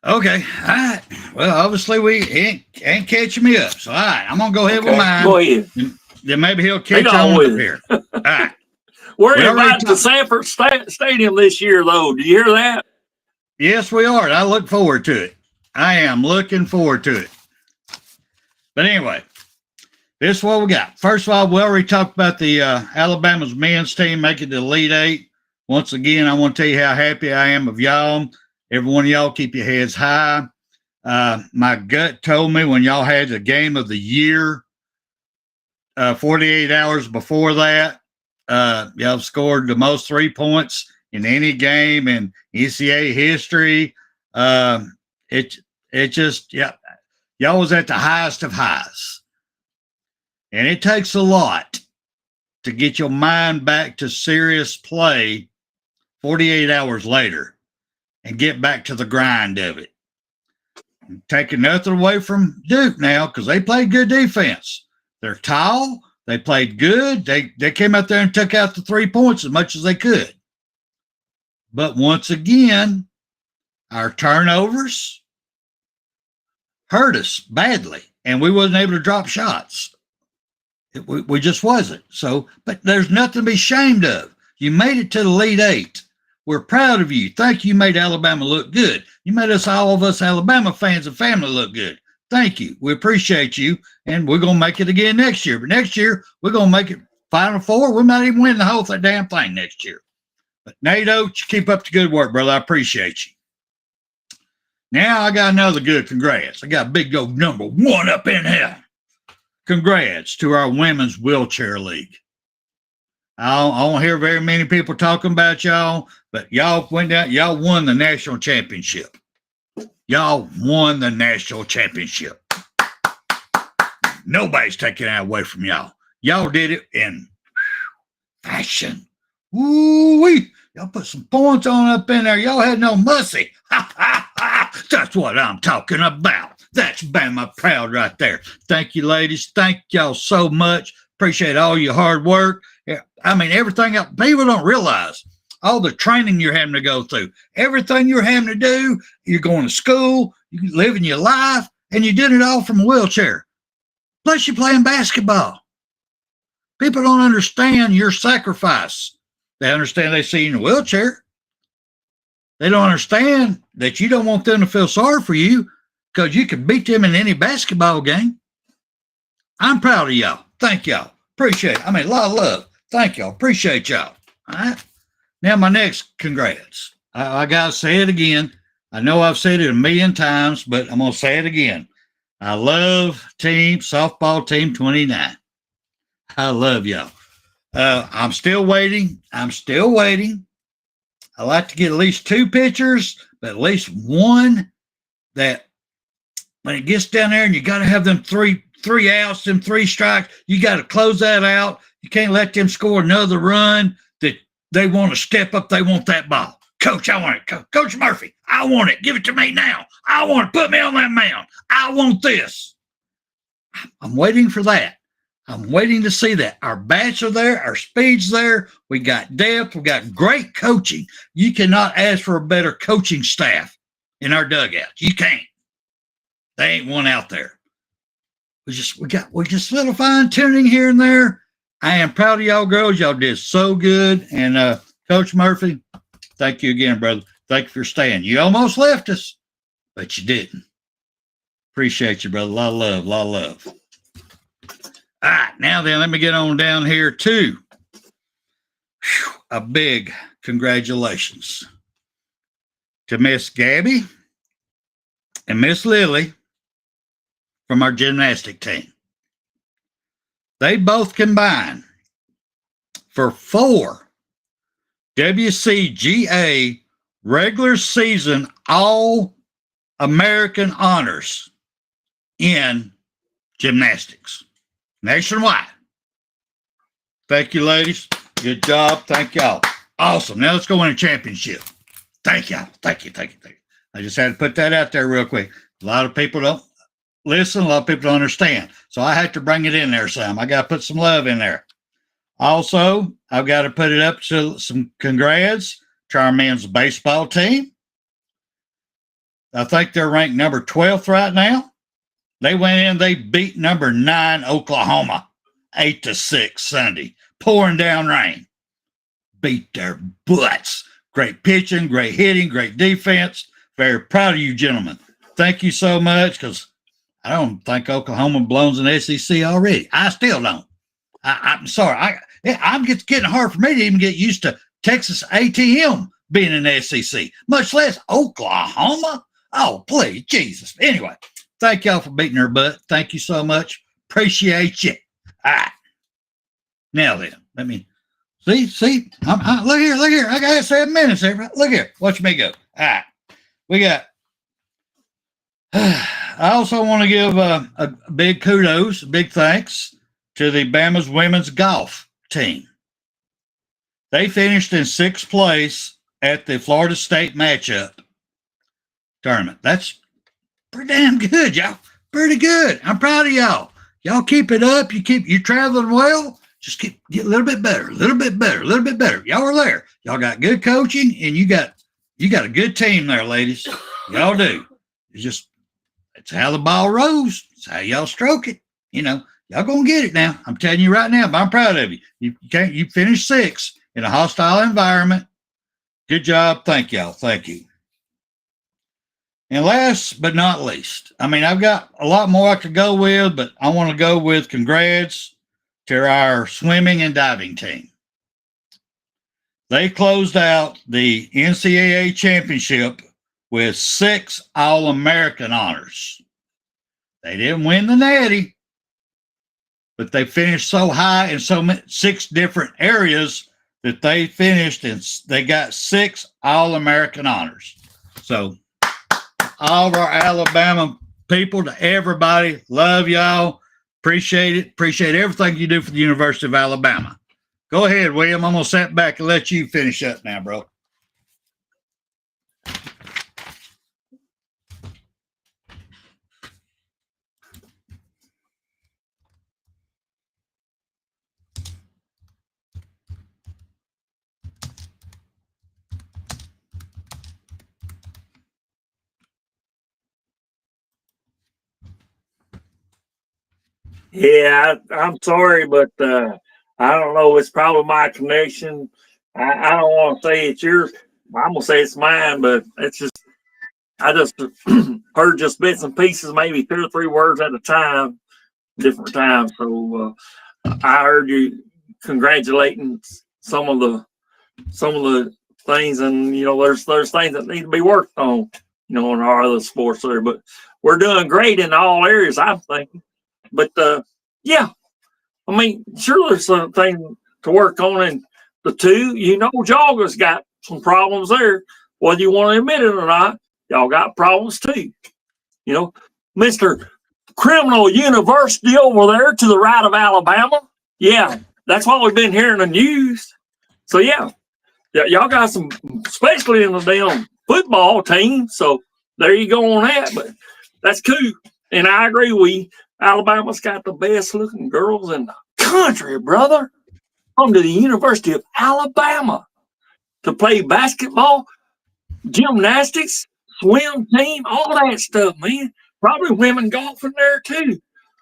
Okay. All right. Well, obviously we ain't catching me up. So all right, I'm gonna go ahead with mine. Go ahead. Then maybe he'll catch on up here. All right. We're invited to Sanford Stadium this year, though. Do you hear that? Yes, we are. I look forward to it. I am looking forward to it. But anyway, this is what we got. First of all, we already talked about the Alabama's men's team making the Elite Eight. Once again, I want to tell you how happy I am of y'all. Every one of y'all, keep your heads high. My gut told me when y'all had the game of the year, 48 hours before that, y'all scored the most 3 points in any game in NCAA history. Y'all was at the highest of highs. And it takes a lot to get your mind back to serious play 48 hours later and get back to the grind of it. Taking nothing away from Duke now, because they played good defense. They're tall. They played good. They came out there and took out the 3 points as much as they could. But once again, our turnovers hurt us badly, and we wasn't able to drop shots. We just wasn't. So, but there's nothing to be ashamed of. You made it to the Elite Eight. We're proud of you. Thank you. You made Alabama look good. You made all of us Alabama fans and family look good. Thank you. We appreciate you, and we're going to make it again next year. But next year, we're going to make it Final Four. We might even win the whole damn thing next year. But NATO, you keep up the good work, brother. I appreciate you. Now I got another good congrats. I got big old number 1 up in here. Congrats to our women's wheelchair league. I don't hear very many people talking about y'all, but y'all went down. Y'all won the national championship. Y'all won the national championship. Nobody's taking that away from y'all. Y'all did it in fashion. Woo-wee. Y'all put some points on up in there. Y'all had no mercy. Ha, ha, ha. That's what I'm talking about. That's Bama proud right there. Thank you, ladies. Thank y'all so much. Appreciate all your hard work. I mean, everything else, people don't realize all the training you're having to go through, everything you're having to do. You're going to school, you're living your life, and you did it all from a wheelchair. Plus, you're playing basketball. People don't understand your sacrifice. They understand they see you in a wheelchair. They don't understand that you don't want them to feel sorry for you because you can beat them in any basketball game. I'm proud of y'all. Thank y'all. Appreciate it. I mean, a lot of love. Thank y'all. Appreciate y'all. All right. Now, my next congrats. I got to say it again. I know I've said it a million times, but I'm going to say it again. I love softball team 29. I love y'all. I'm still waiting. I like to get at least 2 pitchers, but at least one that when it gets down there and you got to have them three outs, them 3 strikes, you got to close that out. You can't let them score another run that they want to step up. They want that ball. Coach, I want it. Coach Murphy, I want it. Give it to me now. I want it. Put me on that mound. I want this. I'm waiting for that. I'm waiting to see that. Our bats are there. Our speed's there. We got depth. We got great coaching. You cannot ask for a better coaching staff in our dugouts. You can't. They ain't one out there. We just little fine tuning here and there. I am proud of y'all girls. Y'all did so good. And Coach Murphy, thank you again, brother. Thank you for staying. You almost left us, but you didn't. Appreciate you, brother. A lot of love. All right, now then, let me get on down here to a big congratulations to Miss Gabby and Miss Lily from our gymnastic team. They both combined for 4 WCGA regular season All-American honors in gymnastics nationwide. Thank you, ladies. Good job. Thank y'all. Awesome. Now let's go win a championship. Thank y'all. Thank you. I just had to put that out there real quick. A lot of people don't listen. A lot of people don't understand. So I had to bring it in there some. I got to put some love in there. Also, I've got to put it up to some congrats to our men's baseball team. I think they're ranked number 12th right now. They went in, they beat number 9 Oklahoma 8-6 Sunday. Pouring down rain. Beat their butts. Great pitching, great hitting, great defense. Very proud of you, gentlemen. Thank you so much, because I don't think Oklahoma belongs in the SEC already. I still don't. I'm sorry. I'm getting hard for me to even get used to Texas A&M being in the SEC, much less Oklahoma. Oh, please, Jesus. Anyway, thank y'all for beating her butt. Thank you so much. Appreciate you. All right. Now then, let me see. Look here. I got 7 minutes there. Look here. Watch me go. All right. We got. I also want to give a big kudos, big thanks to the Bama's women's golf team. They finished in 6th place at the Florida State matchup tournament. That's pretty damn good, y'all. Pretty good. I'm proud of y'all. Y'all keep it up. You're traveling well. Just get a little bit better. Y'all are there. Y'all got good coaching, and you got a good team there, ladies. Y'all do. It's how the ball rolls. It's how y'all stroke it. Y'all gonna get it now. I'm telling you right now, but I'm proud of you. You finished 6th in a hostile environment. Good job. Thank y'all. Thank you. And last but not least, I've got a lot more I could go with, but I want to go with congrats to our swimming and diving team. They closed out the NCAA championship with 6 All-American honors. They didn't win the Natty, but they finished so high in 6 different areas that they finished and they got 6 All-American honors. So all of our Alabama people, to everybody, love y'all. Appreciate it. Appreciate everything you do for the University of Alabama. Go ahead, William. I'm going to sit back and let you finish up now, bro. Yeah, I'm sorry, but I don't know. It's probably my connection. I don't want to say it's yours. I'm gonna say it's mine, but it's just I just heard just bits and pieces, maybe 2 or 3 words at a time, different times. So I heard you congratulating some of the things, and there's things that need to be worked on, in our other sports there. But we're doing great in all areas, I'm thinking. But yeah, sure, there's some things to work on. And the two, Georgia's got some problems there. Whether you want to admit it or not, y'all got problems too. Mr. Criminal University over there to the right of Alabama. Yeah, that's what we've been hearing in the news. So, yeah, y'all got some, especially in the damn football team. So, there you go on that. But that's cool. And I agree with you. Alabama's got the best looking girls in the country, brother. Come to the University of Alabama to play basketball, gymnastics, swim team, all that stuff, man. Probably women golfing there too.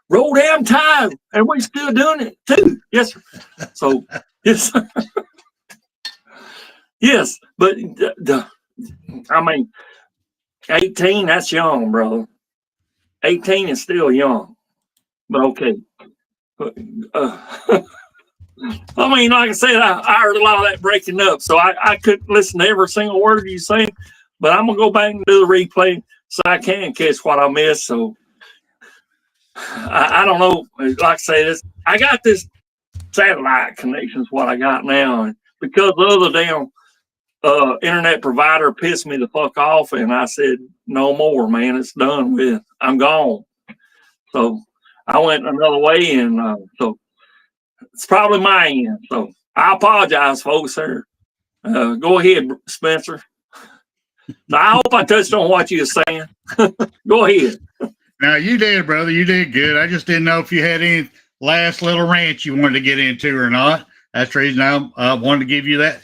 Roll damn tide, and we're still doing it too. Yes, sir. So, yes, sir. Yes, but I mean, 18, that's young, brother. 18 is still young. But okay. I mean, like I said, I heard a lot of that breaking up, so I couldn't listen to every single word you say. But I'm gonna go back and do the replay so I can catch what I missed. So I don't know. Like I say, I got this satellite connection is what I got now, and because the other damn internet provider pissed me the fuck off, and I said no more, man. It's done with. I'm gone. So I went another way, and so it's probably my end. So I apologize, folks. Sir, go ahead, Spencer. I hope I touched on what you were saying. Go ahead. No, you did, brother. You did good. I just didn't know if you had any last little rant you wanted to get into or not. That's the reason I wanted to give you that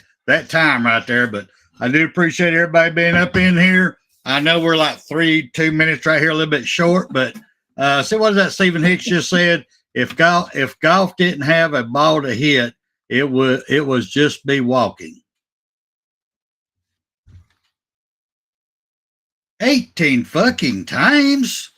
time right there. But I do appreciate everybody being up in here. I know we're like 2 minutes right here, a little bit short, but see what that Stephen Hicks just said? If golf didn't have a ball to hit, it was just be walking. 18 fucking times.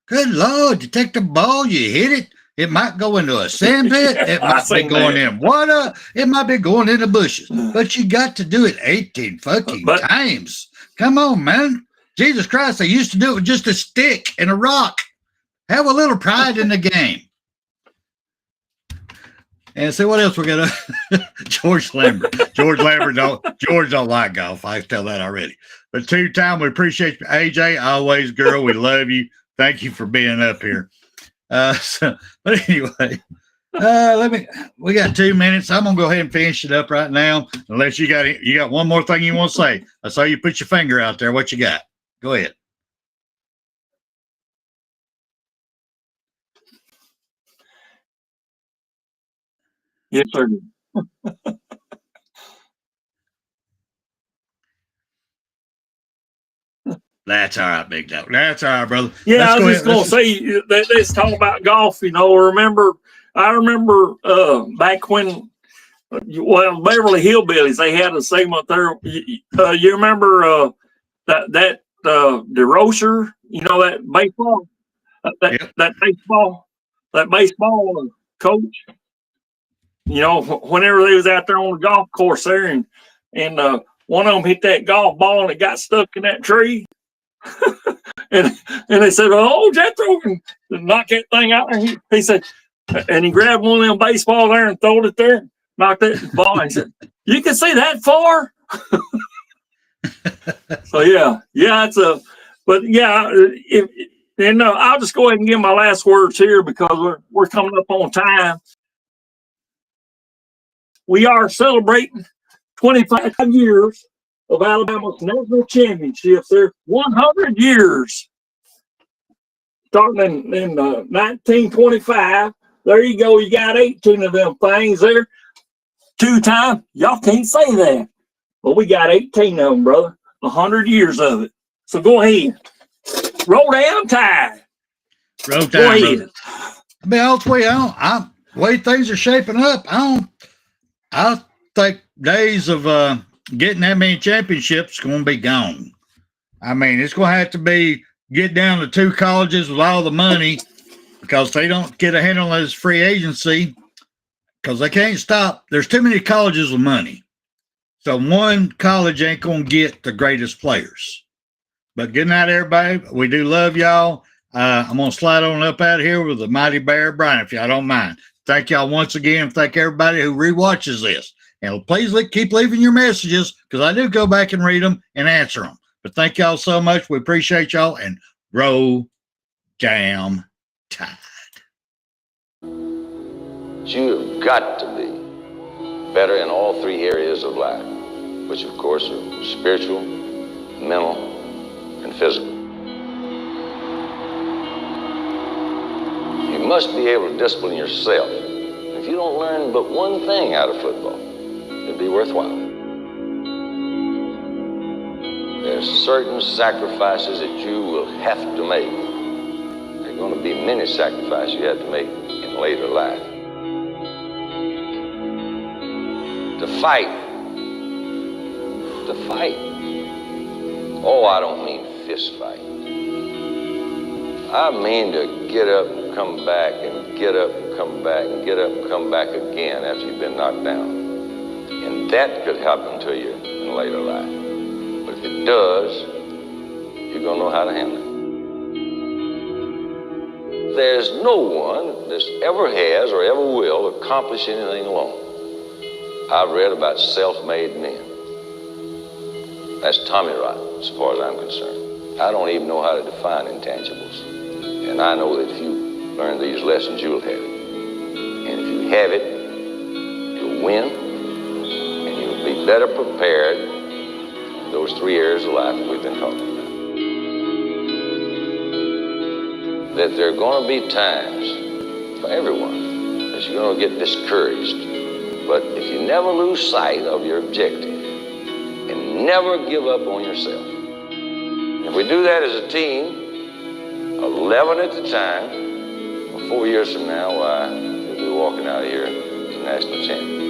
Good Lord, you take the ball, you hit it. It might go into a sand pit. It might be going in water. It might be going in the bushes. But you got to do it 18 fucking times. Come on, man. Jesus Christ, they used to do it with just a stick and a rock. Have a little pride in the game. And see what else we got. George Lambert. George don't like golf. I can tell that already. But two-time, we appreciate you. AJ, always, girl, we love you. Thank you for being up here. But anyway, we got 2 minutes. I'm gonna go ahead and finish it up right now. Unless you got one more thing you want to say. I saw you put your finger out there. What you got? Go ahead. Yes, sir. That's all right, big dog. That's all right, brother. Yeah, I was just going to say, let's talk about golf. I remember back when, Beverly Hillbillies, they had a segment there. You remember that DeRocher, that baseball, that baseball coach, whenever they was out there on the golf course there, and one of them hit that golf ball and it got stuck in that tree. and they said, "Oh, Jethro can knock that thing out." And he said, and he grabbed one of them baseball there and throwed it there, knocked that ball. And he said, "You can see that far." So I'll just go ahead and give my last words here because we're coming up on time. We are celebrating 25 years of Alabama's national championships. They're 100 years. Starting in 1925. There you go. You got 18 of them things there. Two-time. Y'all can't say that. But we got 18 of them, brother. 100 years of it. So go ahead. Roll down tide. Roll down, go ahead. I mean, the way things are shaping up, I think days of getting that many championships going to be gone. I mean, it's going to have to be get down to 2 colleges with all the money because they don't get a handle on this free agency because they can't stop. There's too many colleges with money. So one college ain't going to get the greatest players. But good night, everybody. We do love y'all. I'm going to slide on up out of here with the Mighty Bear Brian, if y'all don't mind. Thank y'all once again. Thank everybody who rewatches this. And please keep leaving your messages because I do go back and read them and answer them. But thank y'all so much. We appreciate y'all. And roll damn tide. You've got to be better in all three areas of life, which of course are spiritual, mental, and physical. You must be able to discipline yourself. If you don't learn but one thing out of football, it'd be worthwhile. There's certain sacrifices that you will have to make. There are going to be many sacrifices you have to make in later life. To fight. Oh, I don't mean fist fight. I mean to get up and come back and get up and come back and get up and come back again after you've been knocked down. And that could happen to you in later life. But if it does, you're going to know how to handle it. There's no one that ever has or ever will accomplish anything alone. I've read about self-made men. That's Tommy rot, as far as I'm concerned. I don't even know how to define intangibles. And I know that if you learn these lessons, you'll have it. And if you have it, you'll win, and you'll be better prepared in those three areas of life that we've been talking about. That there are going to be times for everyone that you're going to get discouraged. But if you never lose sight of your objective and never give up on yourself, if we do that as a team, 11 at the time, 4 years from now, why, we'll be walking out of here as national champions.